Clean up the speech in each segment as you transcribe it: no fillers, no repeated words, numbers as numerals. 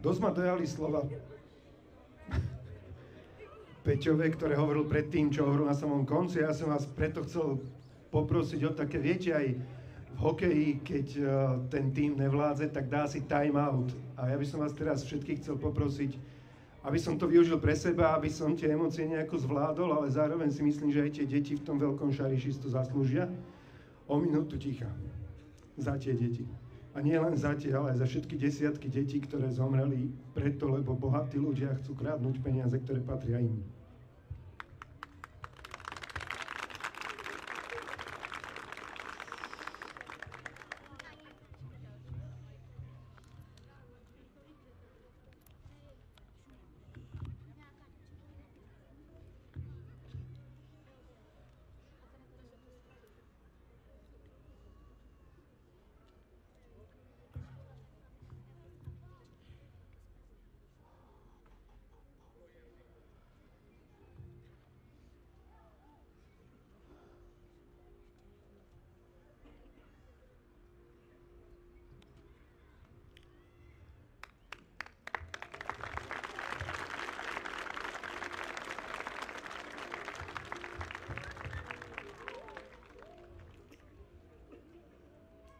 Dosť ma dojali slova Peťové, ktoré hovoril predtým, čo hovoril na samom konci. Ja som vás preto chcel poprosiť o také, viete, aj v hokeji, keď ten tým nevládze, tak dá si time out. A ja by som vás teraz všetkých chcel poprosiť, aby som to využil pre seba, aby som tie emócie nejako zvládol, ale zároveň si myslím, že aj tie deti v tom veľkom šariši to zaslúžia. O minútu ticha. Za tie deti. A nie len za tie, ale aj za všetky desiatky detí, ktoré zomreli preto, lebo bohatí ľudia chcú krádnuť peniaze, ktoré patria im.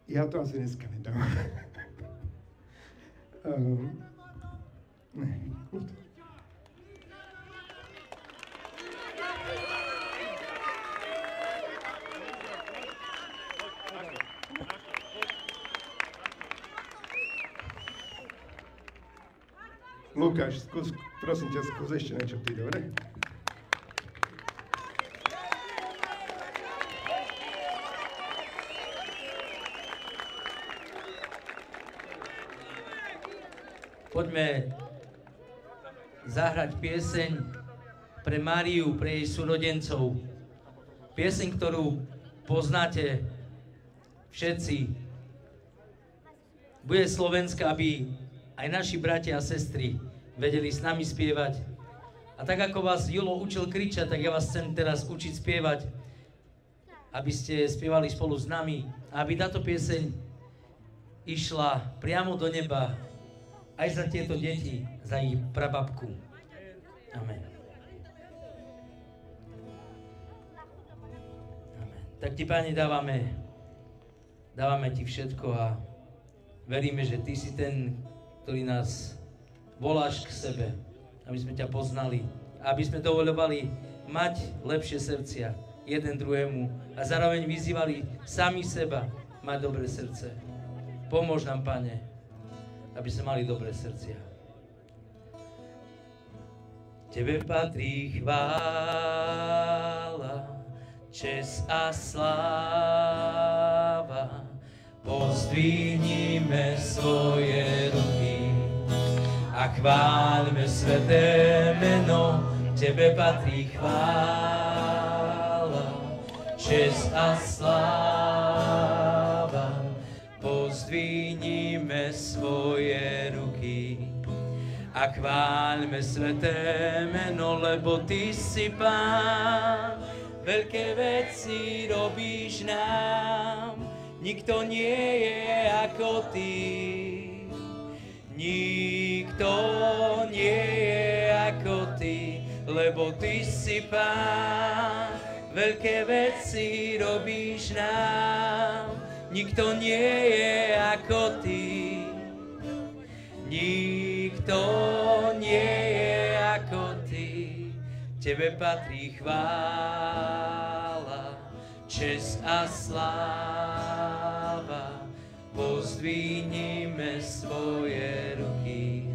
Ja to asi dneska nedám. Lukáš, prosím ťa, skús ešte niečo ty, dobre? Poďme zahrať pieseň pre Máriu, pre jej súrodencov. Pieseň, ktorú poznáte všetci. Bude slovenská, aby aj naši bratia a sestry vedeli s nami spievať. A tak ako vás Julo učil kričať, tak ja vás chcem teraz učiť spievať, aby ste spievali spolu s nami a aby táto pieseň išla priamo do neba aj za tieto deti, za ich prababku. Amen. Amen. Tak ti, Pane, dávame ti všetko a veríme, že ty si ten, ktorý nás voláš k sebe, aby sme ťa poznali, aby sme dovoľovali mať lepšie srdcia jeden druhému a zároveň vyzývali sami seba mať dobré srdce. Pomôž nám, Pane, aby sme mali dobré srdcia. Tebe patrí chvála, česť a sláva. Pozdvihnime svoje ruky a chváľme sveté meno. Tebe patrí chvála, česť a sláva. Pozdvihnime svoje ruky a chváľme sveté meno, lebo ty si Pán. Veľké veci robíš nám, nikto nie je ako ty. Nikto nie je ako ty, lebo ty si Pán. Veľké veci robíš nám, nikto nie je ako ty. Nikto nie je ako ty. Tebe patrí chvála, česť a sláva. Pozdvihnime svoje ruky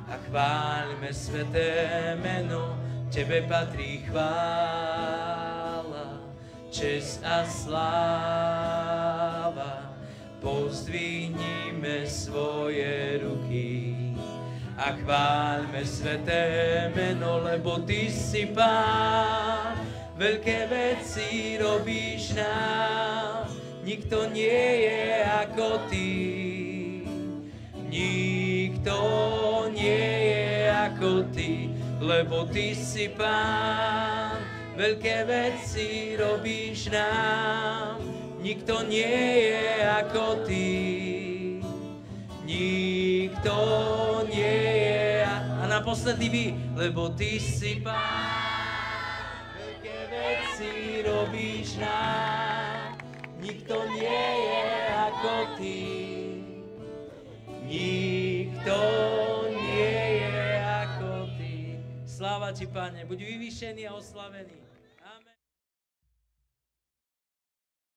a chváľme sveté meno. Tebe patrí chvála, česť a sláva. Pozdvihnime svoje ruky a chváľme sveté meno, lebo ty si Pán. Veľké veci robíš nám, nikto nie je ako ty. Nikto nie je ako ty, lebo ty si Pán. Veľké veci robíš nám, nikto nie je ako ty. Nikto nie a posledný vy, lebo ty si Pán, veľké veci robíš nám, nikto nie je ako ty. Nikto nie je ako ty. Sláva ti, Pane, buď vyvýšený a oslavený.